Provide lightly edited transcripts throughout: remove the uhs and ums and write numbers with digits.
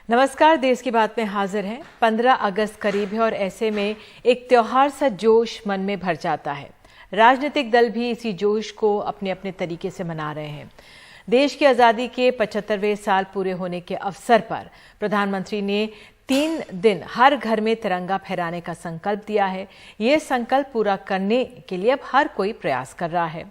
नमस्कार, देश की बात में हाजिर हैं। 15 अगस्त करीब है और ऐसे में एक त्योहार सा जोश मन में भर जाता है। राजनीतिक दल भी इसी जोश को अपने अपने तरीके से मना रहे हैं। देश की आज़ादी के 75वें साल पूरे होने के अवसर पर प्रधानमंत्री ने 3 दिन हर घर में तिरंगा फहराने का संकल्प दिया है। ये संकल्प पूरा करने के लिए अब हर कोई प्रयास कर रहा है।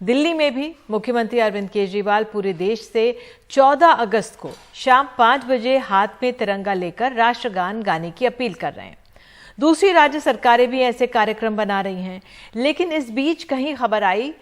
दिल्ली में भी मुख्यमंत्री अरविंद केजरीवाल पूरे देश से 14 अगस्त को शाम 5 बजे हाथ में तिरंगा लेकर राष्ट्रगान गाने की अपील कर रहे हैं। दूसरी राज्य सरकारें भी ऐसे कार्यक्रम बना रही हैं, लेकिन इस बीच कहीं खबर आई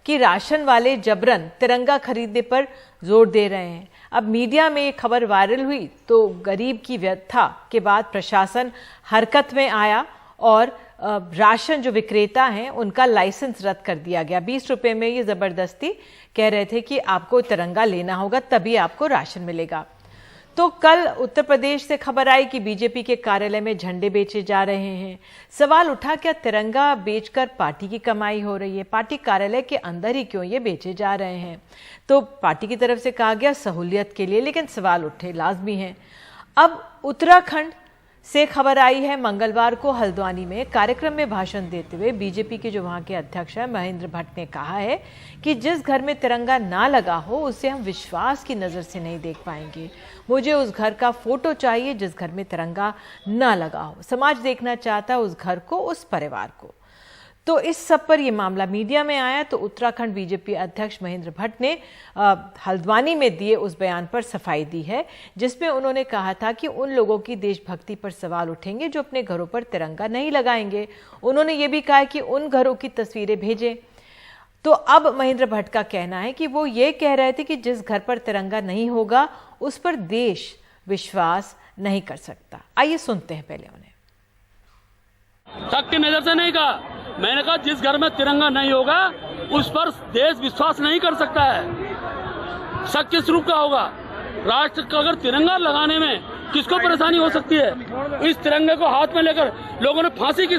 कि राशन वाले जबरन तिरंगा खरीदने पर जोर दे रहे हैं। अब मीडिया में ये खबर वायरल हुई तो गरीब की व्यथा के बाद प्रशासन हरकत में आया और राशन जो विक्रेता हैं उनका लाइसेंस रद्द कर दिया गया। 20 रुपए में ये जबरदस्ती कह रहे थे कि आपको तिरंगा लेना होगा तभी आपको राशन मिलेगा। तो कल उत्तर प्रदेश से खबर आई कि बीजेपी के कार्यालय में झंडे बेचे जा रहे हैं। सवाल उठा, क्या तिरंगा बेचकर पार्टी की कमाई हो रही है? पार्टी कार्यालय के अंदर ही क्यों ये बेचे जा रहे हैं? तो पार्टी की तरफ से कहा गया सहूलियत के लिए, लेकिन सवाल उठे लाजमी हैं। अब उत्तराखंड से खबर आई है, मंगलवार को हल्द्वानी में कार्यक्रम में भाषण देते हुए बीजेपी के जो वहां के अध्यक्ष हैं महेंद्र भट्ट ने कहा है कि जिस घर में तिरंगा ना लगा हो उसे हम विश्वास की नजर से नहीं देख पाएंगे। मुझे उस घर का फोटो चाहिए जिस घर में तिरंगा ना लगा हो। समाज देखना चाहता है उस घर को, उस परिवार को। तो इस सब पर यह मामला मीडिया में आया तो उत्तराखंड बीजेपी अध्यक्ष महेंद्र भट्ट ने हल्द्वानी में दिए उस बयान पर सफाई दी है, जिसमें उन्होंने कहा था कि उन लोगों की देशभक्ति पर सवाल उठेंगे जो अपने घरों पर तिरंगा नहीं लगाएंगे। उन्होंने ये भी कहा कि उन घरों की तस्वीरें भेजें। तो अब महेंद्र भट्ट का कहना है कि वो ये कह रहे थे कि जिस घर पर तिरंगा नहीं होगा उस पर देश विश्वास नहीं कर सकता। आइए सुनते हैं पहले उन्हें। शक की नजर से नहीं कहा, मैंने कहा जिस घर में तिरंगा नहीं होगा उस पर देश विश्वास नहीं कर सकता है। शक किस रूप का होगा? राष्ट्र का अगर तिरंगा लगाने में किसको परेशानी हो सकती है? इस तिरंगे को हाथ में लेकर लोगों ने फांसी की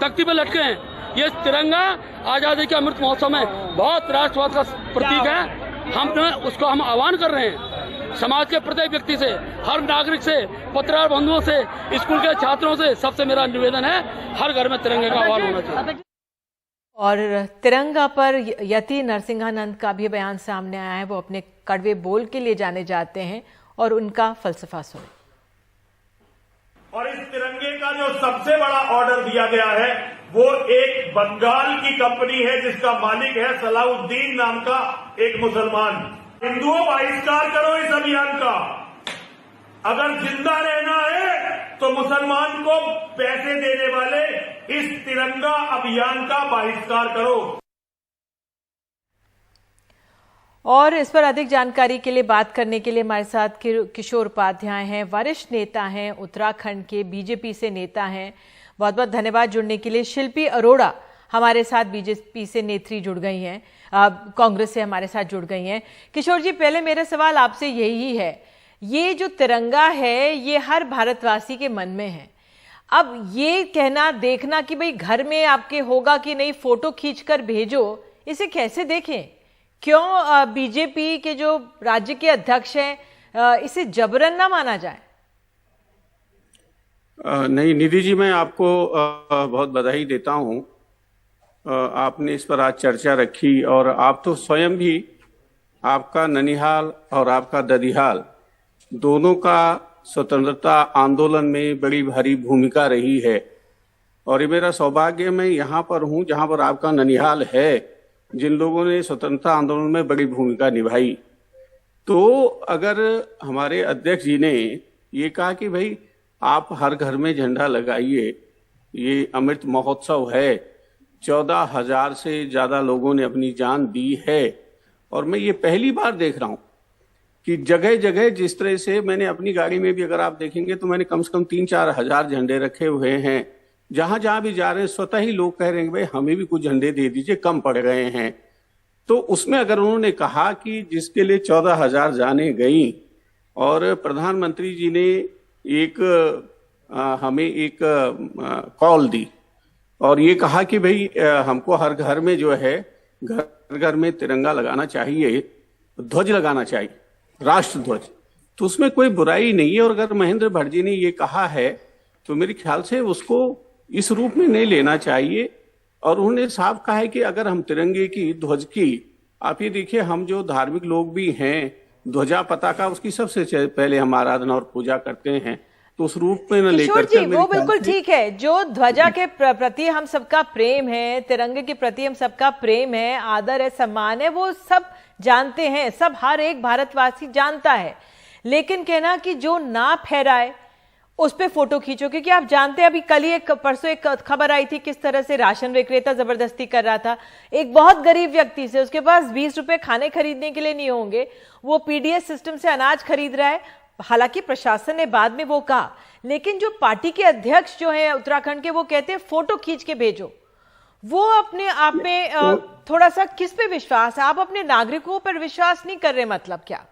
तख्ती पर लटके हैं। ये तिरंगा आजादी के अमृत महोत्सव में बहुत राष्ट्रवाद का प्रतीक है। हम उसको आह्वान कर रहे हैं। समाज के प्रत्येक व्यक्ति से, हर नागरिक से, पत्रकार बंधुओं से, स्कूल के छात्रों से सबसे मेरा निवेदन है, हर घर में तिरंगे का आह्वान होना चाहिए। और तिरंगा पर यति नरसिंहानंद का भी बयान सामने आया है। वो अपने कड़वे बोल के लिए जाने जाते हैं और उनका फलसफा सुने। और इस तिरंगे का जो सबसे बड़ा ऑर्डर दिया गया है वो एक बंगाल की कंपनी है जिसका मालिक है सलाउद्दीन नाम का एक मुसलमान। हिंदुओं बहिष्कार करो इस अभियान का। अगर जिंदा रहना है तो मुसलमान को पैसे देने वाले इस तिरंगा अभियान का बहिष्कार करो। और इस पर अधिक जानकारी के लिए बात करने के लिए हमारे साथ किशोर उपाध्याय हैं, वरिष्ठ नेता हैं, उत्तराखंड के बीजेपी से नेता हैं। बहुत बहुत धन्यवाद जुड़ने के लिए। शिल्पी अरोड़ा हमारे साथ बीजेपी से नेत्री जुड़ गई हैं, कांग्रेस से हमारे साथ जुड़ गई हैं। किशोर जी, पहले मेरा सवाल आपसे यही है, ये जो तिरंगा है ये हर भारतवासी के मन में है। अब ये कहना देखना कि भाई घर में आपके होगा कि नहीं, फोटो खींचकर भेजो, इसे कैसे देखें? क्यों बीजेपी के जो राज्य के अध्यक्ष हैं इसे जबरन ना माना जाए? नहीं निधि जी, मैं आपको बहुत बधाई देता हूं। आपने इस पर आज चर्चा रखी और आप तो स्वयं भी, आपका ननिहाल और आपका ददिहाल दोनों का स्वतंत्रता आंदोलन में बड़ी भारी भूमिका रही है। और ये मेरा सौभाग्य, मैं यहाँ पर हूँ जहाँ पर आपका ननिहाल है, जिन लोगों ने स्वतंत्रता आंदोलन में बड़ी भूमिका निभाई। तो अगर हमारे अध्यक्ष जी ने ये कहा कि भाई आप हर घर में झंडा लगाइए, ये अमृत महोत्सव है, 14,000 से ज्यादा लोगों ने अपनी जान दी है। और मैं ये पहली बार देख रहा हूं कि जगह जगह जिस तरह से, मैंने अपनी गाड़ी में भी अगर आप देखेंगे तो मैंने कम से कम 3-4 हजार झंडे रखे हुए हैं। जहां जहां भी जा रहे हैं स्वतः ही लोग कह रहे हैं भाई हमें भी कुछ झंडे दे दीजिए, कम पड़ गए हैं। तो उसमें अगर उन्होंने कहा कि जिसके लिए 14,000 जाने गई और प्रधानमंत्री जी ने हमें एक कॉल दी और ये कहा कि भाई हमको हर घर में जो है, घर घर में तिरंगा लगाना चाहिए, ध्वज लगाना चाहिए, राष्ट्र ध्वज, तो उसमें कोई बुराई नहीं है। और अगर महेंद्र भट्ट जी ने ये कहा है तो मेरे ख्याल से उसको इस रूप में नहीं लेना चाहिए। और उन्होंने साफ कहा है कि अगर हम तिरंगे की, ध्वज की, आप ये देखिए, हम जो धार्मिक लोग भी हैं, ध्वजा पताका उसकी सबसे पहले हम आराधना और पूजा करते हैं, तो उस रूप में न लेकर किशोर जी, वो बिल्कुल ठीक है। जो ध्वजा के प्रति हम सबका प्रेम है, तिरंगे के प्रति हम सबका प्रेम है, आदर है, सम्मान है, वो सब जानते हैं, सब हर एक भारतवासी जानता है। लेकिन कहना कि जो ना फहराए उस पे फोटो खींचो, क्योंकि आप जानते हैं, अभी कल ही परसों एक खबर आई थी किस तरह से राशन विक्रेता जबरदस्ती कर रहा था एक बहुत गरीब व्यक्ति से। उसके पास 20 रुपए खाने खरीदने के लिए नहीं होंगे, वो पीडीएस सिस्टम से अनाज खरीद रहा है। हालांकि प्रशासन ने बाद में वो कहा, लेकिन जो पार्टी के अध्यक्ष जो है उत्तराखंड के, वो कहते हैं फोटो खींच के भेजो। वो अपने आप में थोड़ा सा किस पे विश्वास है? आप अपने नागरिकों पर विश्वास नहीं कर रहे, मतलब क्या?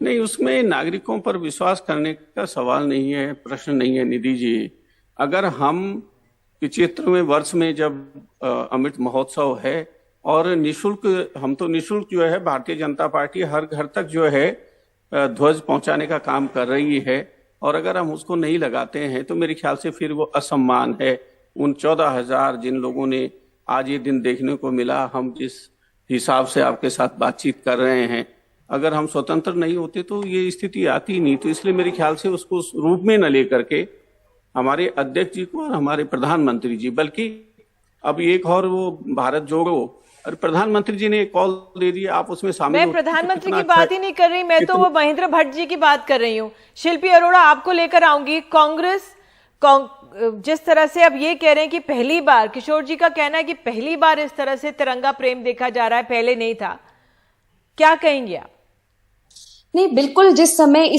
नहीं, उसमें नागरिकों पर विश्वास करने का सवाल नहीं है, प्रश्न नहीं है निधि जी। अगर हम 75वें वर्ष में जब अमृत महोत्सव है और निःशुल्क, हम तो निःशुल्क जो है भारतीय जनता पार्टी हर घर तक जो है ध्वज पहुंचाने का काम कर रही है, और अगर हम उसको नहीं लगाते हैं तो मेरे ख्याल से फिर वो असम्मान है उन 14,000 जिन लोगों ने आज ये दिन देखने को मिला। हम जिस हिसाब से आपके साथ बातचीत कर रहे हैं, अगर हम स्वतंत्र नहीं होते तो ये स्थिति आती नहीं। तो इसलिए मेरे ख्याल से उसको उस रूप में न लेकर के हमारे अध्यक्ष जी को और हमारे प्रधानमंत्री जी, बल्कि अब एक और वो भारत जोड़ो, और प्रधानमंत्री जी ने कॉल दे दिया, आप उसमें शामिल। मैं प्रधानमंत्री की बात ही नहीं कर रही, मैं तो वो महेंद्र भट्ट जी की बात कर रही हूँ। शिल्पी अरोड़ा, आपको लेकर आऊंगी। कांग्रेस जिस तरह से अब ये कह रहे हैं कि पहली बार, किशोर जी का कहना है कि पहली बार इस तरह से तिरंगा प्रेम देखा जा रहा है, पहले नहीं था, क्या कहेंगे आप? नहीं, बिल्कुल। इस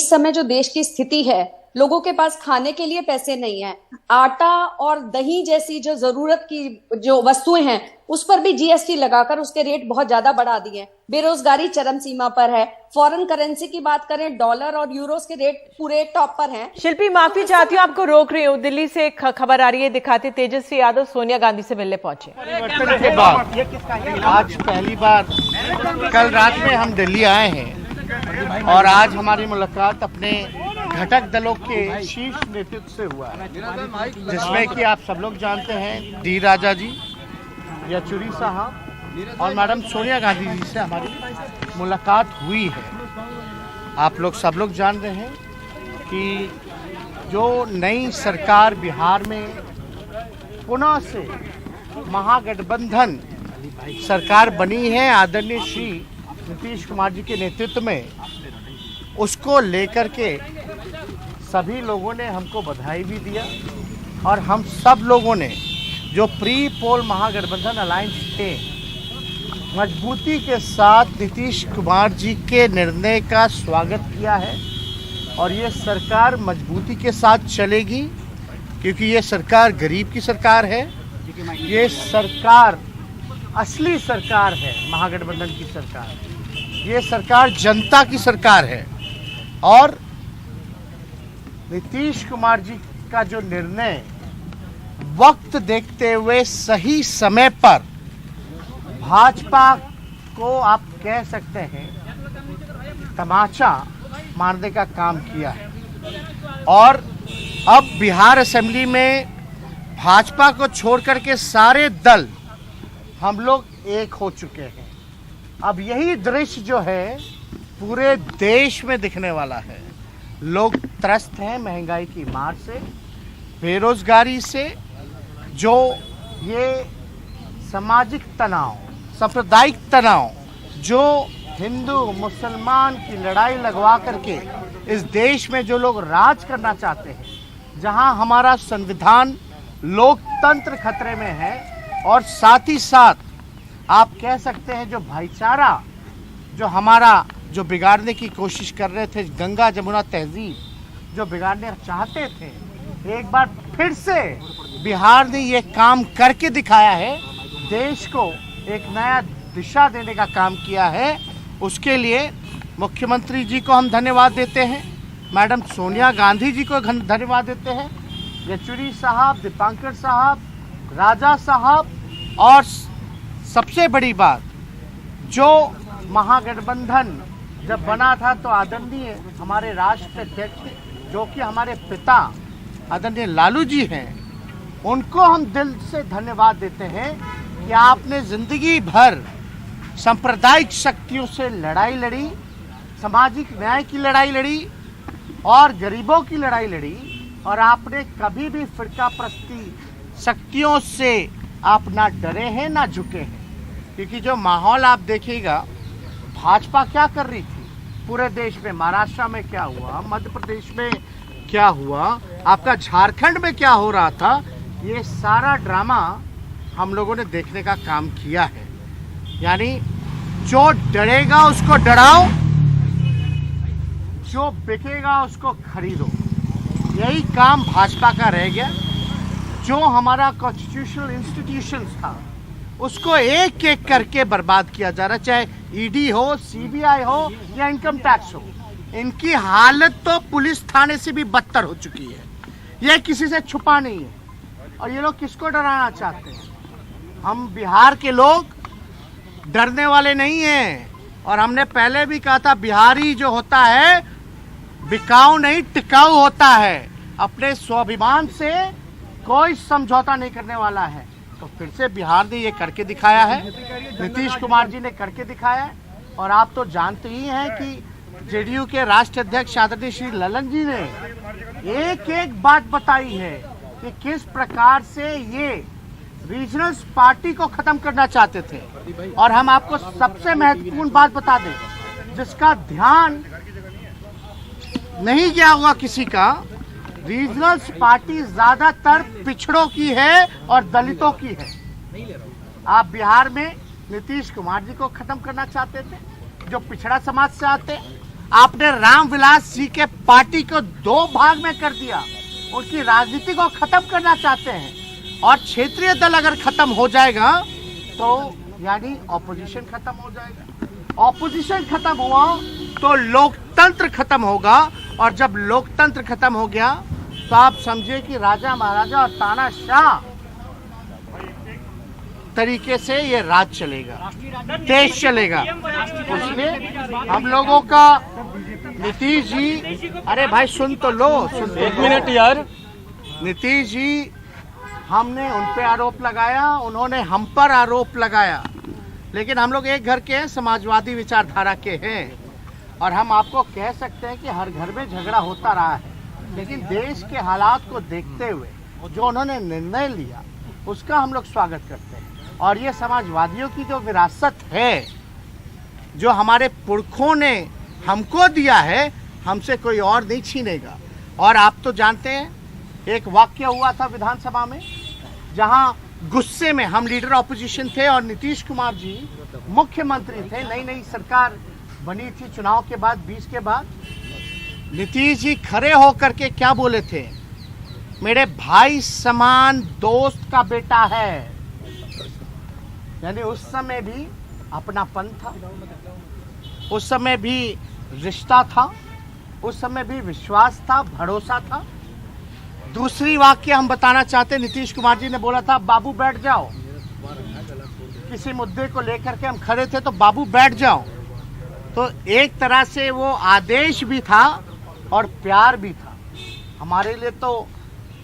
समय जो देश की स्थिति है, लोगों के पास खाने के लिए पैसे नहीं है, आटा और दही जैसी जो जरूरत की जो वस्तुएं हैं उस पर भी जीएसटी लगाकर उसके रेट बहुत ज्यादा बढ़ा दिए हैं। बेरोजगारी चरम सीमा पर है। फॉरेन करेंसी की बात करें, डॉलर और यूरोस के रेट पूरे टॉप पर हैं। शिल्पी, माफी चाहती हूँ, आपको रोक रही हूँ। दिल्ली से एक खबर आ रही है, दिखाते तेजस्वी यादव सोनिया गांधी से मिलने पहुंचे। परिवर्तन के बाद आज पहली बार, कल रात में हम दिल्ली आए हैं और आज हमारी मुलाकात अपने घटक दलों के शीर्ष नेतृत्व से हुआ है, जिसमें कि आप सब लोग जानते हैं डी राजा जी, येचुरी साहब और मैडम सोनिया गांधी जी से हमारी मुलाकात हुई है। आप लोग सब लोग जान रहे हैं कि जो नई सरकार बिहार में पुनः से महागठबंधन सरकार बनी है आदरणीय श्री नीतीश कुमार जी के नेतृत्व में, उसको लेकर के सभी लोगों ने हमको बधाई भी दिया। और हम सब लोगों ने जो प्री पोल महागठबंधन अलायंस थे, मजबूती के साथ नीतीश कुमार जी के निर्णय का स्वागत किया है। और ये सरकार मजबूती के साथ चलेगी, क्योंकि ये सरकार गरीब की सरकार है। ये सरकार असली सरकार है, महागठबंधन की सरकार। ये सरकार जनता की सरकार है। और नीतीश कुमार जी का जो निर्णय वक्त देखते हुए सही समय पर भाजपा को आप कह सकते हैं तमाचा मारने का काम किया है। और अब बिहार असेंबली में भाजपा को छोड़कर के सारे दल हम लोग एक हो चुके हैं। अब यही दृश्य जो है पूरे देश में दिखने वाला है। लोग त्रस्त हैं महंगाई की मार से, बेरोजगारी से, जो ये सामाजिक तनाव, सांप्रदायिक तनाव, जो हिंदू मुसलमान की लड़ाई लगवा करके इस देश में जो लोग राज करना चाहते हैं, जहां हमारा संविधान लोकतंत्र खतरे में है, और साथ ही साथ आप कह सकते हैं जो भाईचारा जो हमारा जो बिगाड़ने की कोशिश कर रहे थे, गंगा जमुना तहजीब जो बिगाड़ने चाहते थे, एक बार फिर से बिहार ने ये काम करके दिखाया है। देश को एक नया दिशा देने का काम किया है। उसके लिए मुख्यमंत्री जी को हम धन्यवाद देते हैं, मैडम सोनिया गांधी जी को धन्यवाद देते हैं, येचुरी साहब, दीपांकर साहब, राजा साहब, और सबसे बड़ी बात जो महागठबंधन जब बना था तो आदरणीय हमारे राष्ट्राध्यक्ष जो कि हमारे पिता आदरणीय लालू जी हैं, उनको हम दिल से धन्यवाद देते हैं कि आपने जिंदगी भर सांप्रदायिक शक्तियों से लड़ाई लड़ी, सामाजिक न्याय की लड़ाई लड़ी और गरीबों की लड़ाई लड़ी, और आपने कभी भी फिरका प्रस्ती शक्तियों से आप ना डरे हैं ना झुके हैं। क्योंकि जो माहौल आप देखिएगा, भाजपा क्या कर रही थी पूरे देश में, महाराष्ट्र में क्या हुआ, मध्य प्रदेश में क्या हुआ, आपका झारखंड में क्या हो रहा था, ये सारा ड्रामा हम लोगों ने देखने का काम किया है। यानी जो डरेगा उसको डराओ, जो बिकेगा उसको खरीदो, यही काम भाजपा का रह गया। जो हमारा कॉन्स्टिट्यूशनल इंस्टीट्यूशंस था उसको एक एक करके बर्बाद किया जा रहा है, चाहे ईडी हो, सीबीआई हो या इनकम टैक्स हो। इनकी हालत तो पुलिस थाने से भी बदतर हो चुकी है, यह किसी से छुपा नहीं है। और ये लोग किसको डराना चाहते हैं? हम बिहार के लोग डरने वाले नहीं हैं, और हमने पहले भी कहा था बिहारी जो होता है बिकाऊ नहीं टिकाऊ होता है, अपने स्वाभिमान से कोई समझौता नहीं करने वाला है। तो फिर से बिहार ने ये करके दिखाया है, नीतीश कुमार जी ने करके दिखाया है। और आप तो जानते ही हैं कि जेडीयू के राष्ट्रीय अध्यक्ष आदरणीय श्री ललन जी ने एक एक बात बताई है कि किस प्रकार से ये रीजनल पार्टी को खत्म करना चाहते थे। और हम आपको सबसे महत्वपूर्ण बात बता दें, जिसका ध्यान नहीं गया होगा किसी का, रीजनल पार्टी ज्यादातर पिछड़ों की है और दलितों की है। आप बिहार में नीतीश कुमार जी को खत्म करना चाहते थे, जो पिछड़ा समाज से आते। आपने रामविलास जी के पार्टी को 2 भाग में कर दिया, उनकी राजनीति को खत्म करना चाहते हैं। और क्षेत्रीय दल अगर खत्म हो जाएगा तो यानी ऑपोजिशन खत्म हो जाएगा। ऑपोजिशन खत्म हुआ तो लोकतंत्र खत्म होगा, और जब लोकतंत्र खत्म हो गया तो आप समझिए कि राजा महाराजा और तानाशाह तरीके से ये राज चलेगा, देश चलेगा। इसलिए हम लोगों का नीतीश जी, अरे भाई सुन तो लो, सुन तो 1 मिनट यार। नीतीश जी, हमने उन पे आरोप लगाया, उन्होंने हम पर आरोप लगाया, लेकिन हम लोग एक घर के हैं, समाजवादी विचारधारा के हैं। और हम आपको कह सकते हैं कि हर घर में झगड़ा होता रहा है, लेकिन देश के हालात को देखते हुए जो उन्होंने निर्णय लिया उसका हम लोग स्वागत करते हैं। और ये समाजवादियों की जो विरासत है, जो हमारे पुरखों ने हमको दिया है, हमसे कोई और नहीं छीनेगा। और आप तो जानते हैं एक वाक्य हुआ था विधानसभा में, जहां गुस्से में हम लीडर ऑपोजिशन थे और नीतीश कुमार जी मुख्यमंत्री थे, नई नई सरकार बनी थी चुनाव के बाद, 20 के बाद। नीतीश जी खड़े होकर के क्या बोले थे? मेरे भाई समान दोस्त का बेटा है। यानी उस समय भी अपनापन था, उस समय भी रिश्ता था, उस समय भी विश्वास था, भरोसा था। दूसरी वाक्य हम बताना चाहते, नीतीश कुमार जी ने बोला था बाबू बैठ जाओ, किसी मुद्दे को लेकर के हम खड़े थे तो बाबू बैठ जाओ। तो एक तरह से वो आदेश भी था और प्यार भी था, हमारे लिए तो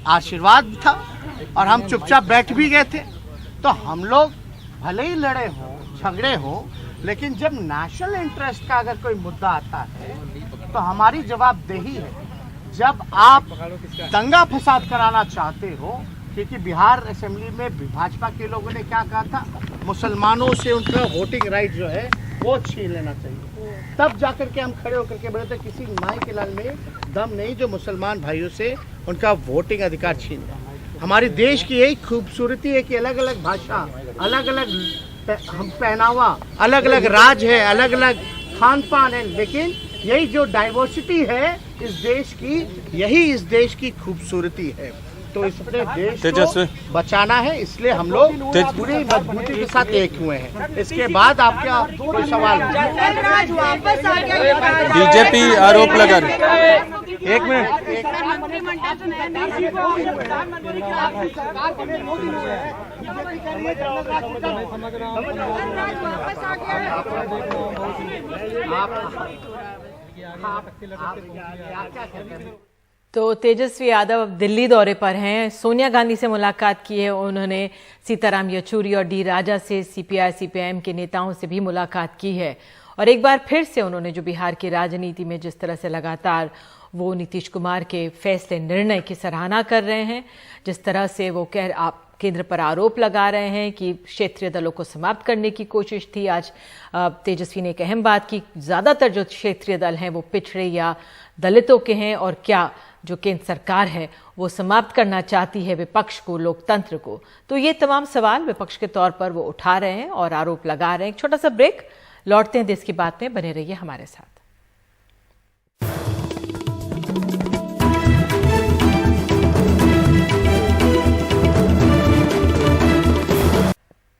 आशीर्वाद था, और हम चुपचाप बैठ भी गए थे। तो हम लोग भले ही लड़े हो, झगड़े हो, लेकिन जब नेशनल इंटरेस्ट का अगर कोई मुद्दा आता है तो हमारी जवाबदेही है। जब आप दंगा फसाद कराना चाहते हो, क्योंकि बिहार असेंबली में भाजपा के लोगों ने क्या कहा था, मुसलमानों से उनका वोटिंग राइट जो है वो छीन लेना चाहिए, तब जाकर के हम खड़े होकर के बोले थे किसी माई के लाल में दम नहीं जो मुसलमान भाइयों से उनका वोटिंग अधिकार छीन ले। हमारे देश की यही खूबसूरती है कि अलग अलग भाषा, अलग अलग हम पहनावा, अलग अलग राज है, अलग अलग खान पान है, लेकिन यही जो डाइवर्सिटी है इस देश की, यही इस देश की खूबसूरती है। तो इस अपने देश को बचाना है, इसलिए हम लोग पूरी मजबूती के साथ एक हुए हैं। इसके बाद आपका कोई सवाल? बीजेपी आरोप लगा रही। 1 मिनट। डॉक्यूमेंटेशन है नहीं प्रधानमंत्री की आपकी सरकार बने 9 दिन हुए हैं बीजेपी कह रही है वापस आ गया है। तो तेजस्वी यादव अब दिल्ली दौरे पर हैं। सोनिया गांधी से मुलाकात की है उन्होंने। सीताराम येचुरी और डी राजा से सीपीआई सीपीआईएम के नेताओं से भी मुलाकात की है और एक बार फिर से उन्होंने जो बिहार की राजनीति में जिस तरह से लगातार वो नीतीश कुमार के फैसले निर्णय की सराहना कर रहे हैं, जिस तरह से वो केंद्र पर आरोप लगा रहे हैं कि क्षेत्रीय दलों को समाप्त करने की कोशिश थी। आज तेजस्वी ने एक अहम बात की, ज्यादातर जो क्षेत्रीय दल हैं वो पिछड़े या दलितों के हैं और क्या जो केंद्र सरकार है वो समाप्त करना चाहती है विपक्ष को, लोकतंत्र को। तो ये तमाम सवाल विपक्ष के तौर पर वो उठा रहे हैं और आरोप लगा रहे हैं। एक छोटा सा ब्रेक, लौटते हैं देश की बात में, बने रहिए हमारे साथ।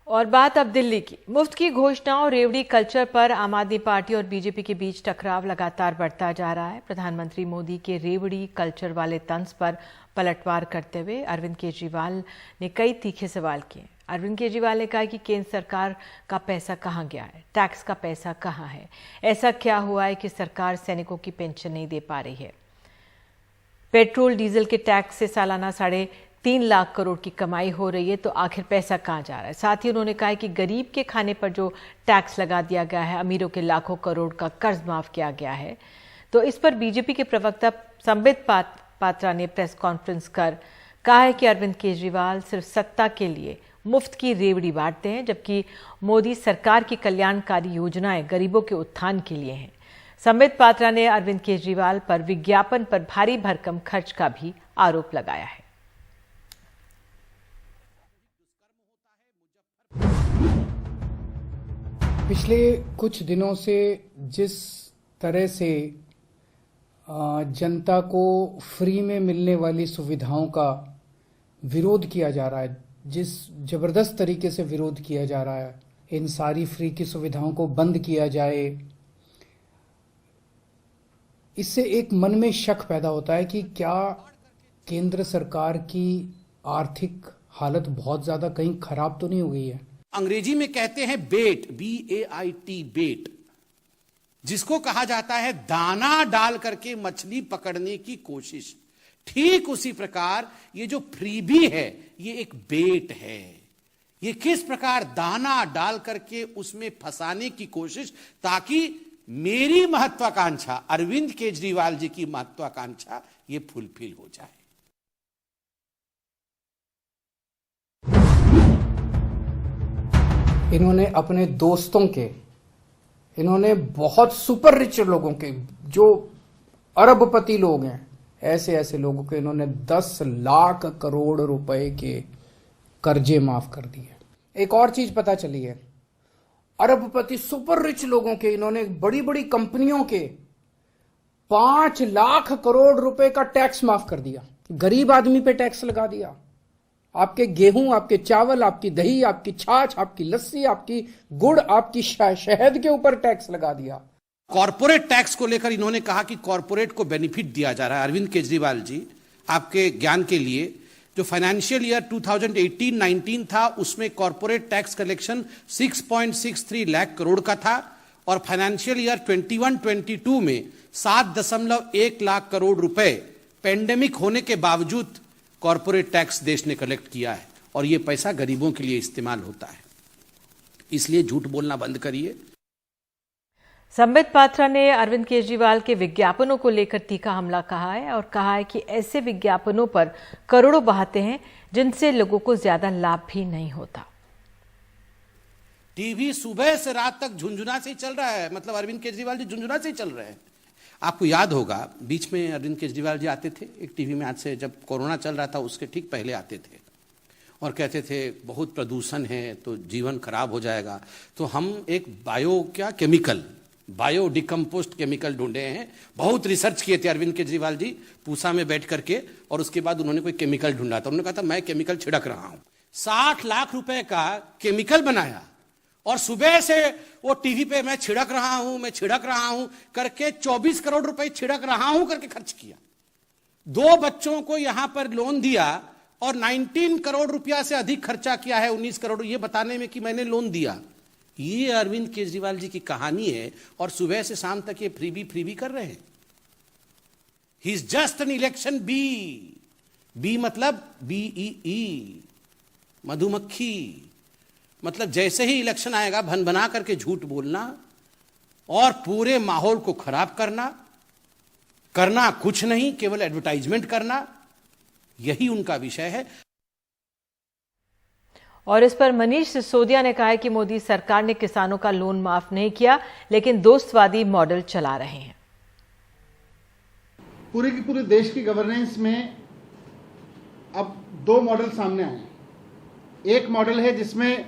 और बात अब दिल्ली की। मुफ्त की घोषणाओं, रेवड़ी कल्चर पर आम आदमी पार्टी और बीजेपी के बीच टकराव लगातार बढ़ता जा रहा है। प्रधानमंत्री मोदी के रेवड़ी कल्चर वाले तंज पर पलटवार करते हुए अरविंद केजरीवाल ने कई तीखे सवाल किए। अरविंद केजरीवाल ने कहा कि केंद्र सरकार का पैसा कहां गया है, टैक्स का पैसा कहां है, ऐसा क्या हुआ है कि सरकार सैनिकों की पेंशन नहीं दे पा रही है। पेट्रोल डीजल के टैक्स से सालाना 3.5 लाख करोड़ की कमाई हो रही है, तो आखिर पैसा कहां जा रहा है। साथ ही उन्होंने कहा कि गरीब के खाने पर जो टैक्स लगा दिया गया है, अमीरों के लाखों करोड़ का कर्ज माफ किया गया है। तो इस पर बीजेपी के प्रवक्ता संबित पात्रा ने प्रेस कॉन्फ्रेंस कर कहा है कि अरविंद केजरीवाल सिर्फ सत्ता के लिए मुफ्त की रेवड़ी बांटते हैं, जबकि मोदी सरकार की कल्याणकारी योजनाएं गरीबों के उत्थान के लिए हैं। संबित पात्रा ने अरविंद केजरीवाल पर विज्ञापन पर भारी भरकम खर्च का भी आरोप लगाया है। पिछले कुछ दिनों से जिस तरह से जनता को फ्री में मिलने वाली सुविधाओं का विरोध किया जा रहा है, जिस जबरदस्त तरीके से विरोध किया जा रहा है, इन सारी फ्री की सुविधाओं को बंद किया जाए, इससे एक मन में शक पैदा होता है कि क्या केंद्र सरकार की आर्थिक हालत बहुत ज्यादा कहीं खराब तो नहीं हो गई है। अंग्रेजी में कहते हैं बेट, BAIT, बेट, जिसको कहा जाता है दाना डाल करके मछली पकड़ने की कोशिश। ठीक उसी प्रकार ये जो फ्रीबी है ये एक बेट है। ये किस प्रकार दाना डाल करके उसमें फंसाने की कोशिश, ताकि मेरी महत्वाकांक्षा, अरविंद केजरीवाल जी की महत्वाकांक्षा ये फुलफिल हो जाए। इन्होंने अपने दोस्तों के, इन्होंने बहुत सुपर रिच लोगों के, जो अरबपति लोग हैं, ऐसे ऐसे लोगों के इन्होंने 10 लाख करोड़ रुपए के कर्जे माफ कर दिए। एक और चीज पता चली है, अरबपति सुपर रिच लोगों के इन्होंने बड़ी बड़ी कंपनियों के 5 लाख करोड़ रुपए का टैक्स माफ कर दिया। गरीब आदमी पे टैक्स लगा दिया। आपके गेहूं, आपके चावल, आपकी दही, आपकी छाछ, आपकी लस्सी, आपकी गुड़, आपकी शहद के ऊपर टैक्स लगा दिया। कॉर्पोरेट टैक्स को लेकर इन्होंने कहा कि कॉर्पोरेट को बेनिफिट दिया जा रहा है। अरविंद केजरीवाल जी, आपके ज्ञान के लिए, जो फाइनेंशियल ईयर 2018-19 था उसमें corporate tax collection 6.63 lakh crore का था और फाइनेंशियल ईयर 21-22 में 7.1 लाख करोड़ रुपए पेंडेमिक होने के बावजूद कॉर्पोरेट टैक्स देश ने कलेक्ट किया है और यह पैसा गरीबों के लिए इस्तेमाल होता है। इसलिए झूठ बोलना बंद करिए। संबित पात्रा ने अरविंद केजरीवाल के विज्ञापनों को लेकर तीखा हमला कहा है और कहा है कि ऐसे विज्ञापनों पर करोड़ों बहाते हैं जिनसे लोगों को ज्यादा लाभ भी नहीं होता। टीवी सुबह से रात तक झुंझुना से ही चल रहा है, मतलब अरविंद केजरीवाल जी झुंझुना से ही चल रहे हैं। आपको याद होगा बीच में अरविंद केजरीवाल जी आते थे एक टीवी में, आज से जब कोरोना चल रहा था उसके ठीक पहले आते थे और कहते थे बहुत प्रदूषण है तो जीवन खराब हो जाएगा, तो हम एक बायो डिकम्पोस्ट केमिकल ढूंढे हैं। बहुत रिसर्च किए थे अरविंद केजरीवाल जी पूसा में बैठ करके और उसके बाद उन्होंने कोई केमिकल ढूंढा था। उन्होंने कहा था मैं केमिकल छिड़क रहा हूं। 60 लाख रुपए का केमिकल बनाया और सुबह से वो टीवी पे मैं छिड़क रहा हूं करके 24 करोड़ रुपए छिड़क रहा हूं करके खर्च किया। 2 बच्चों को यहां पर लोन दिया और 19 करोड़ रुपया से अधिक खर्चा किया है, 19 करोड़, ये बताने में कि मैंने लोन दिया। ये अरविंद केजरीवाल जी की कहानी है और सुबह से शाम तक ये फ्रीबी कर रहे हैं। He is just an election bee मतलब BEE, मधुमक्खी। मतलब जैसे ही इलेक्शन आएगा भन बना करके झूठ बोलना और पूरे माहौल को खराब करना कुछ नहीं, केवल एडवर्टाइजमेंट करना, यही उनका विषय है। और इस पर मनीष सिसोदिया ने कहा है कि मोदी सरकार ने किसानों का लोन माफ नहीं किया, लेकिन दोस्तवादी मॉडल चला रहे हैं। पूरे की पूरे देश की गवर्नेंस में अब 2 मॉडल सामने आए हैं। एक मॉडल है जिसमें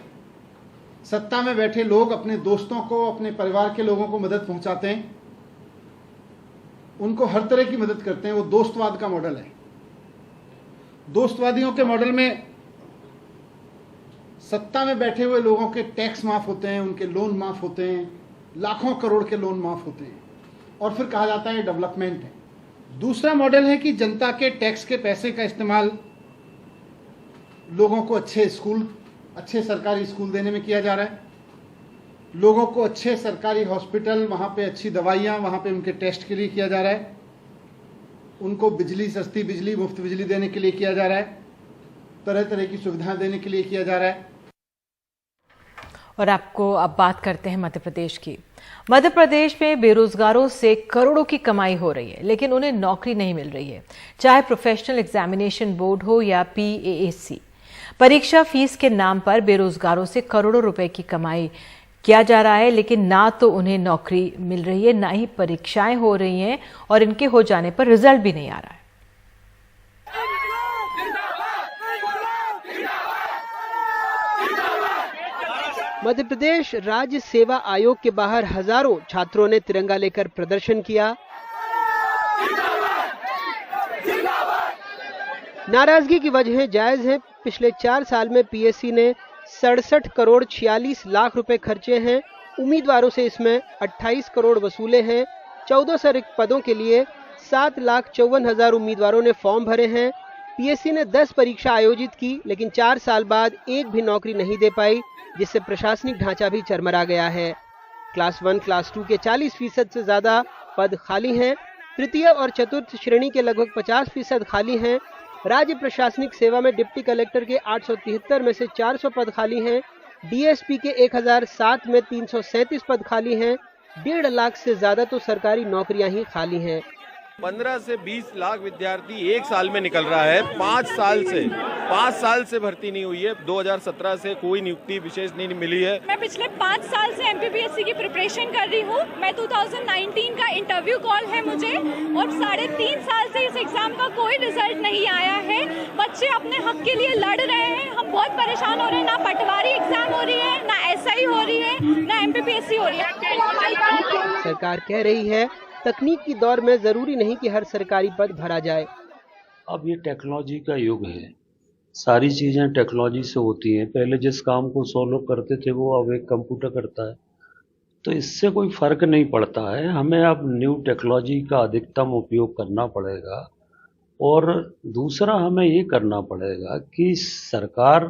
सत्ता में बैठे लोग अपने दोस्तों को, अपने परिवार के लोगों को मदद पहुंचाते हैं, उनको हर तरह की मदद करते हैं। वो दोस्तवाद का मॉडल है। दोस्तवादियों के मॉडल में सत्ता में बैठे हुए लोगों के टैक्स माफ होते हैं, उनके लोन माफ होते हैं, लाखों करोड़ के लोन माफ होते हैं और फिर कहा जाता है डेवलपमेंट है। दूसरा मॉडल है कि जनता के टैक्स के पैसे का इस्तेमाल लोगों को अच्छे सरकारी स्कूल देने में किया जा रहा है, लोगों को अच्छे सरकारी हॉस्पिटल, वहां पे अच्छी दवाइयां, वहां पे उनके टेस्ट के लिए किया जा रहा है, उनको बिजली, सस्ती बिजली, मुफ्त बिजली देने के लिए किया जा रहा है, तरह तरह की सुविधाएं देने के लिए किया जा रहा है। और आपको अब बात करते हैं मध्य प्रदेश की। मध्य प्रदेश में बेरोजगारों से करोड़ों की कमाई हो रही है, लेकिन उन्हें नौकरी नहीं मिल रही है, चाहे प्रोफेशनल एग्जामिनेशन बोर्ड हो या PASC। परीक्षा फीस के नाम पर बेरोजगारों से करोड़ों रुपए की कमाई किया जा रहा है, लेकिन ना तो उन्हें नौकरी मिल रही है, ना ही परीक्षाएं हो रही हैं और इनके हो जाने पर रिजल्ट भी नहीं आ रहा है। मध्य प्रदेश राज्य सेवा आयोग के बाहर हजारों छात्रों ने तिरंगा लेकर प्रदर्शन किया। नाराजगी की वजह जायज है। पिछले 4 साल में PSC ने 67 करोड़ 46 लाख रुपए खर्चे हैं। उम्मीदवारों से इसमें 28 करोड़ वसूले हैं। 1400 रिक्त पदों के लिए 7,54,000 उम्मीदवारों ने फॉर्म भरे हैं। PSC ने 10 परीक्षा आयोजित की, लेकिन 4 साल बाद एक भी नौकरी नहीं दे पाई, जिससे प्रशासनिक ढांचा भी चरमरा गया है। क्लास 1, क्लास 2 के 40% से ज्यादा पद खाली हैं। तृतीय और चतुर्थ श्रेणी के लगभग 50% खाली हैं। राज्य प्रशासनिक सेवा में डिप्टी कलेक्टर के 873 में से 400 पद खाली हैं। DSP के 1007 में 337 पद खाली हैं। 1.5 लाख से ज्यादा तो सरकारी नौकरियां ही खाली हैं। 15 से 20 लाख विद्यार्थी एक साल में निकल रहा है। 5 साल से भर्ती नहीं हुई है। 2017 से कोई नियुक्ति विशेष नहीं मिली है। मैं पिछले 5 साल से MPPSC की प्रिपरेशन कर रही हूँ। मैं 2019 का इंटरव्यू कॉल है मुझे और 3.5 साल से इस एग्जाम का कोई रिजल्ट नहीं आया है। बच्चे अपने हक के लिए लड़ रहे हैं। हम बहुत परेशान हो रहे हैं। ना पटवारी एग्जाम हो रही है, ना SI हो रही है, ना MPPSC हो रही है। सरकार कह रही है तकनीक की दौर में जरूरी नहीं कि हर सरकारी पद भरा जाए। अब ये टेक्नोलॉजी का युग है, सारी चीजें टेक्नोलॉजी से होती हैं। पहले जिस काम को 100 लोग करते थे वो अब एक कंप्यूटर करता है, तो इससे कोई फर्क नहीं पड़ता है। हमें अब न्यू टेक्नोलॉजी का अधिकतम उपयोग करना पड़ेगा और दूसरा हमें ये करना पड़ेगा कि सरकार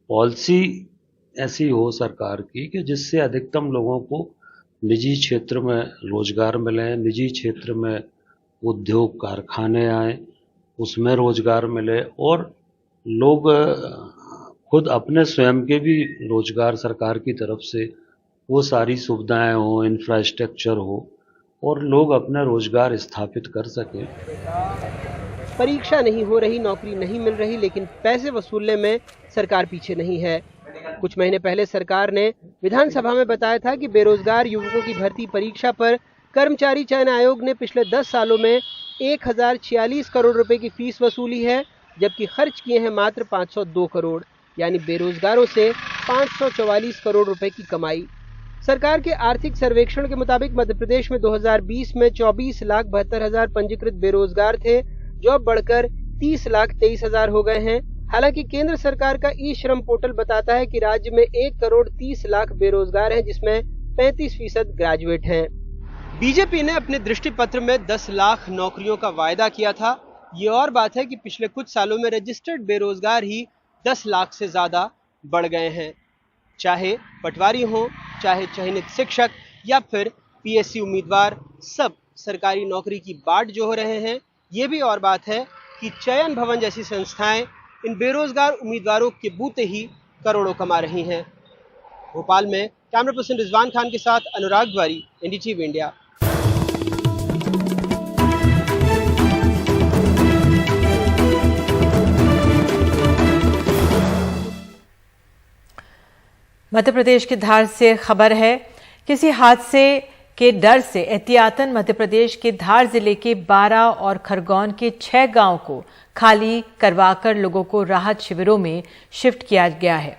पॉलिसी ऐसी हो सरकार की कि जिससे अधिकतम लोगों को निजी क्षेत्र में रोजगार मिले, निजी क्षेत्र में उद्योग कारखाने आए, उसमें रोजगार मिले और लोग खुद अपने स्वयं के भी रोजगार सरकार की तरफ से वो सारी सुविधाएं हो, इंफ्रास्ट्रक्चर हो और लोग अपना रोजगार स्थापित कर सकें। परीक्षा नहीं हो रही, नौकरी नहीं मिल रही, लेकिन पैसे वसूलने में सरकार पीछे नहीं है। कुछ महीने पहले सरकार ने विधानसभा में बताया था कि बेरोजगार युवकों की भर्ती परीक्षा पर कर्मचारी चयन आयोग ने पिछले 10 सालों में 1046 करोड़ रुपए की फीस वसूली है, जबकि खर्च किए हैं मात्र 502 करोड़, यानी बेरोजगारों से 544 करोड़ रुपए की कमाई। सरकार के आर्थिक सर्वेक्षण के मुताबिक मध्य प्रदेश में 2020 में 24,72,000 पंजीकृत बेरोजगार थे, जो अब बढ़कर 30,23,000 हो गए हैं। हालांकि केंद्र सरकार का ई-श्रम पोर्टल बताता है कि राज्य में 1 करोड़ 30 लाख बेरोजगार हैं, जिसमें 35% ग्रेजुएट हैं। बीजेपी ने अपने दृष्टि पत्र में 10 लाख नौकरियों का वायदा किया था। ये और बात है कि पिछले कुछ सालों में रजिस्टर्ड बेरोजगार ही 10 लाख से ज्यादा बढ़ गए हैं। चाहे पटवारी हो, चाहे चयनित शिक्षक या फिर पीएससी उम्मीदवार, सब सरकारी नौकरी की बाट जो हो रहे हैं। ये भी और बात है कि चयन भवन जैसी संस्थाएं इन बेरोजगार उम्मीदवारों के बूते ही करोड़ों कमा रही हैं। भोपाल में कैमरा पर्सन रिजवान खान के साथ अनुराग द्वारी, एनडीटीवी इंडिया। मध्य प्रदेश के धार से खबर है। किसी हादसे के डर से एहतियातन मध्य प्रदेश के धार जिले के 12 और खरगोन के 6 गांव को खाली करवाकर लोगों को राहत शिविरों में शिफ्ट किया गया है।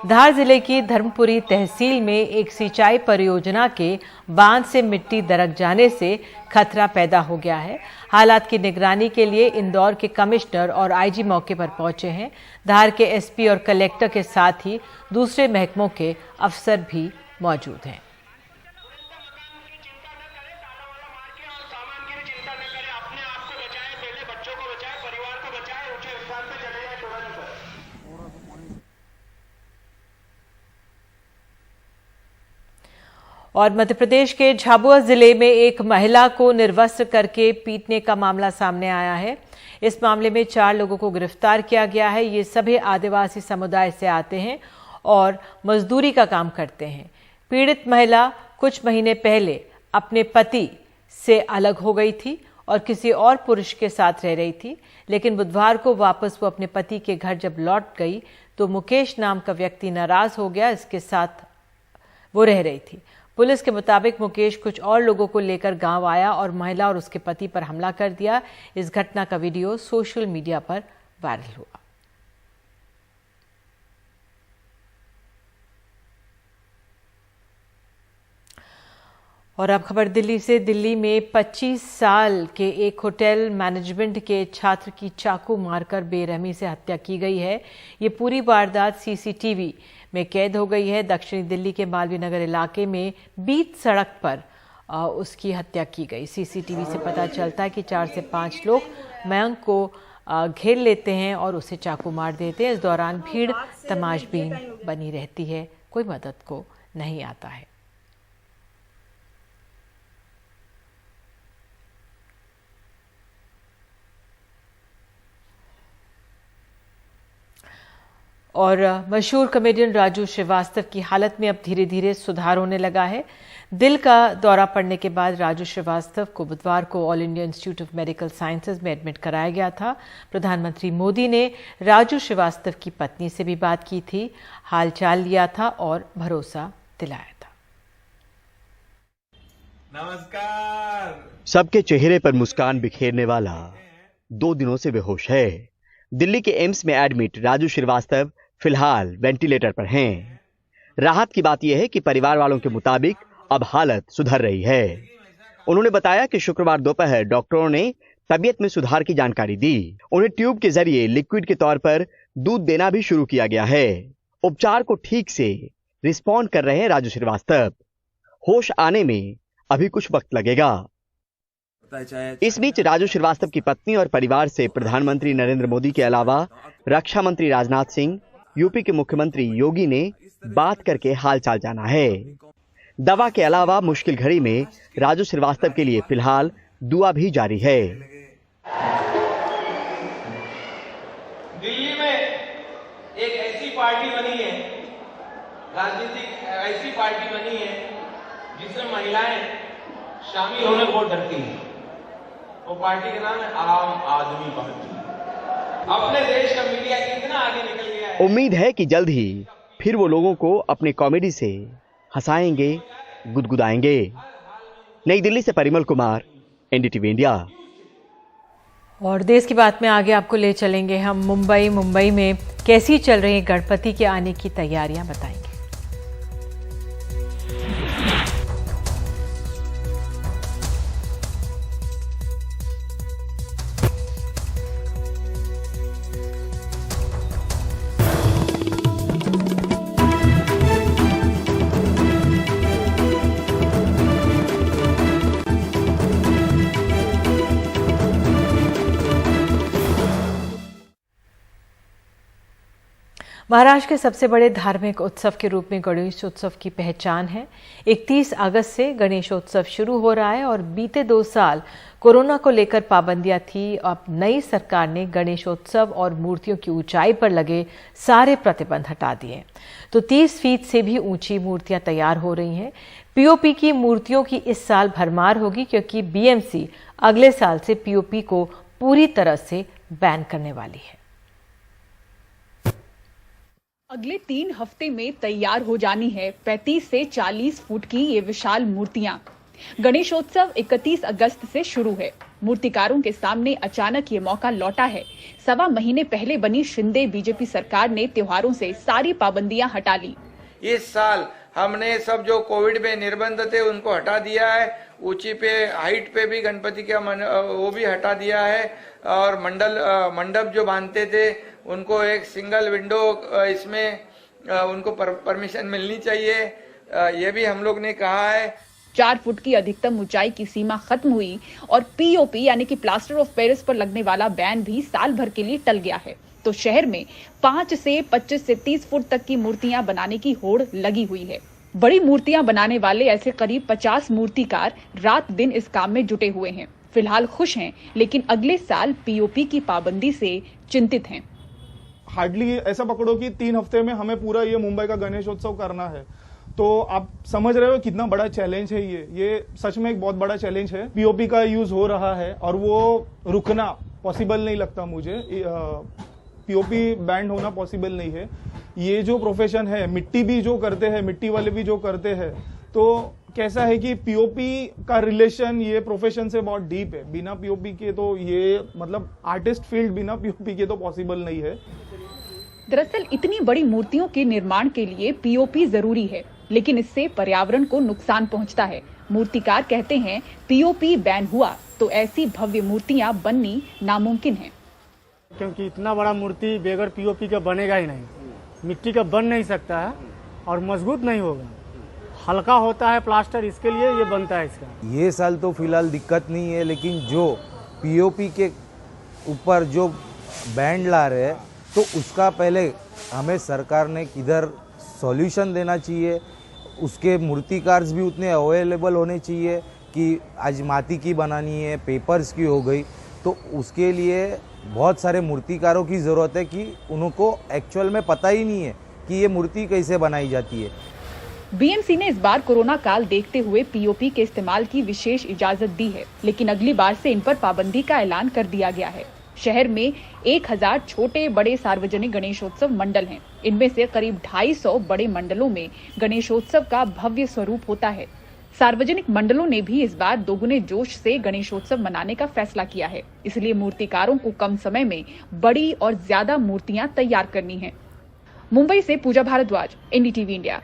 धार जिले की धर्मपुरी तहसील में एक सिंचाई परियोजना के बांध से मिट्टी दरक जाने से खतरा पैदा हो गया है। हालात की निगरानी के लिए इंदौर के कमिश्नर और आईजी मौके पर पहुंचे हैं। धार के एसपी और कलेक्टर के साथ ही दूसरे महकमों के अफसर भी मौजूद हैं। और मध्य प्रदेश के झाबुआ जिले में एक महिला को निर्वस्त्र करके पीटने का मामला सामने आया है। इस मामले में 4 लोगों को गिरफ्तार किया गया है। ये सभी आदिवासी समुदाय से आते हैं और मजदूरी का काम करते हैं। पीड़ित महिला कुछ महीने पहले अपने पति से अलग हो गई थी और किसी और पुरुष के साथ रह रही थी, लेकिन बुधवार को वापस वो अपने पति के घर जब लौट गई तो मुकेश नाम का व्यक्ति नाराज हो गया। इसके साथ वो रह रही थी। पुलिस के मुताबिक मुकेश कुछ और लोगों को लेकर गांव आया और महिला और उसके पति पर हमला कर दिया। इस घटना का वीडियो सोशल मीडिया पर वायरल हुआ। और अब खबर दिल्ली से। दिल्ली में 25 साल के एक होटल मैनेजमेंट के छात्र की चाकू मारकर बेरहमी से हत्या की गई है। ये पूरी वारदात सीसीटीवी में कैद हो गई है। दक्षिणी दिल्ली के मालवीय नगर इलाके में बीच सड़क पर उसकी हत्या की गई। सीसीटीवी से पता चलता है कि 4 से 5 लोग मयंक को घेर लेते हैं और उसे चाकू मार देते हैं। इस दौरान भीड़ तमाशबीन बनी रहती है, कोई मदद को नहीं आता है। और मशहूर कॉमेडियन राजू श्रीवास्तव की हालत में अब धीरे धीरे सुधार होने लगा है। दिल का दौरा पड़ने के बाद राजू श्रीवास्तव को बुधवार को all India institute of medical sciences में एडमिट कराया गया था। प्रधानमंत्री मोदी ने राजू श्रीवास्तव की पत्नी से भी बात की थी, हालचाल लिया था और भरोसा दिलाया था। नमस्कार। सबके चेहरे पर मुस्कान बिखेरने वाला 2 दिनों से बेहोश है। दिल्ली के एम्स में एडमिट राजू श्रीवास्तव फिलहाल वेंटिलेटर पर हैं। राहत की बात यह है कि परिवार वालों के मुताबिक अब हालत सुधर रही है। उन्होंने बताया कि शुक्रवार दोपहर डॉक्टरों ने तबीयत में सुधार की जानकारी दी। उन्हें ट्यूब के जरिए लिक्विड के तौर पर दूध देना भी शुरू किया गया है। उपचार को ठीक से रिस्पॉन्ड कर रहे हैं राजू श्रीवास्तव। होश आने में अभी कुछ वक्त लगेगा। इस बीच राजू श्रीवास्तव की पत्नी और परिवार से प्रधानमंत्री नरेंद्र मोदी के अलावा रक्षा मंत्री राजनाथ सिंह, यूपी के मुख्यमंत्री योगी ने बात करके हालचाल जाना है। दवा के अलावा मुश्किल घड़ी में राजू श्रीवास्तव के लिए फिलहाल दुआ भी जारी है। दिल्ली में एक ऐसी पार्टी बनी है, राजनीतिक ऐसी पार्टी बनी है जिसमें महिलाएं शामिल होने को डरती हैं। वो पार्टी का नाम है आम आदमी पार्टी। अपने देश का मीडिया इतना आगे निकल गया है। उम्मीद है कि जल्द ही फिर वो लोगों को अपने कॉमेडी से हंसाएंगे, गुदगुदाएंगे। नई दिल्ली से परिमल कुमार, एनडीटीवी इंडिया। और देश की बात में आगे आपको ले चलेंगे हम मुंबई में कैसी चल रही गणपति के आने की तैयारियां बताएंगे। महाराष्ट्र के सबसे बड़े धार्मिक उत्सव के रूप में गणेश उत्सव की पहचान है। 31 अगस्त से गणेशोत्सव शुरू हो रहा है और बीते 2 साल कोरोना को लेकर पाबंदियां थी। अब नई सरकार ने गणेशोत्सव और मूर्तियों की ऊंचाई पर लगे सारे प्रतिबंध हटा दिए, तो 30 फीट से भी ऊंची मूर्तियां तैयार हो रही हैं। पीओपी की मूर्तियों की इस साल भरमार होगी, क्योंकि बीएमसी अगले साल से पीओपी को पूरी तरह से बैन करने वाली है। अगले 3 हफ्ते में तैयार हो जानी है 35 से 40 फुट की ये विशाल मूर्तियां। गणेशोत्सव 31 अगस्त से शुरू है। मूर्तिकारों के सामने अचानक ये मौका लौटा है। 1.25 महीने पहले बनी शिंदे बीजेपी सरकार ने त्योहारों से सारी पाबंदियां हटा ली। इस साल हमने सब जो कोविड में निर्बंध थे उनको हटा दिया है। ऊंची पे हाइट पे भी गणपति का वो भी हटा दिया है और मंडप जो बांधते थे उनको एक सिंगल विंडो इसमें उनको परमिशन मिलनी चाहिए, ये भी हम लोग ने कहा है। 4 फुट की अधिकतम ऊंचाई की सीमा खत्म हुई और पीओपी यानी कि प्लास्टर ऑफ पेरिस पर लगने वाला बैन भी साल भर के लिए टल गया है। तो शहर में 5 से 25 से 30 फुट तक की मूर्तियां बनाने की होड़ लगी हुई है। बड़ी मूर्तियां बनाने वाले ऐसे करीब 50 मूर्तिकार रात दिन इस काम में जुटे हुए हैं। फिलहाल खुश हैं, लेकिन अगले साल पीओपी की पाबंदी से चिंतित हैं। हार्डली ऐसा पकड़ो कि 3 हफ्ते में हमें पूरा ये मुंबई का गणेशोत्सव करना है, तो आप समझ रहे हो कितना बड़ा चैलेंज है। ये सच में एक बहुत बड़ा चैलेंज है। पीओपी का यूज हो रहा है और वो रुकना पॉसिबल नहीं लगता मुझे। पीओपी बैंड होना पॉसिबल नहीं है। ये जो प्रोफेशन है, मिट्टी भी जो करते हैं, मिट्टी वाले भी जो करते हैं, तो कैसा है कि पीओपी का रिलेशन ये प्रोफेशन से बहुत डीप है। बिना पीओपी के तो ये मतलब आर्टिस्ट फील्ड बिना पीओपी के तो पॉसिबल नहीं है। दरअसल इतनी बड़ी मूर्तियों के निर्माण के लिए पीओपी जरूरी है, लेकिन इससे पर्यावरण को नुकसान पहुंचता है। मूर्तिकार कहते हैं पीओपी बैन हुआ तो ऐसी भव्य मूर्तियां बननी नामुमकिन है, क्योंकि इतना बड़ा मूर्ति बगैर पीओपी का बनेगा ही नहीं। मिट्टी का बन नहीं सकता है और मजबूत नहीं होगा। हल्का होता है प्लास्टर, इसके लिए ये बनता है इसका। ये साल तो फिलहाल दिक्कत नहीं है, लेकिन जो पीओपी के ऊपर जो बैंड ला रहे हैं तो उसका पहले हमें सरकार ने किधर सॉल्यूशन देना चाहिए। उसके मूर्तिकार भी उतने अवेलेबल होने चाहिए कि आज माटी की बनानी है, पेपर्स की हो गई, तो उसके लिए बहुत सारे मूर्तिकारों की ज़रूरत है कि उनको एक्चुअल में पता ही नहीं है कि ये मूर्ति कैसे बनाई जाती है। बीएमसी ने इस बार कोरोना काल देखते हुए पीओपी के इस्तेमाल की विशेष इजाजत दी है, लेकिन अगली बार से इन पर पाबंदी का ऐलान कर दिया गया है। शहर में 1000 छोटे बड़े सार्वजनिक गणेशोत्सव मंडल हैं। इनमें से करीब 250 बड़े मंडलों में गणेशोत्सव का भव्य स्वरूप होता है। सार्वजनिक मंडलों ने भी इस बार दोगुने जोश से गणेशोत्सव मनाने का फैसला किया है। इसलिए मूर्तिकारों को कम समय में बड़ी और ज्यादा मूर्तियां तैयार करनी हैं। मुंबई से पूजा भारद्वाज, एनडीटीवी इंडिया।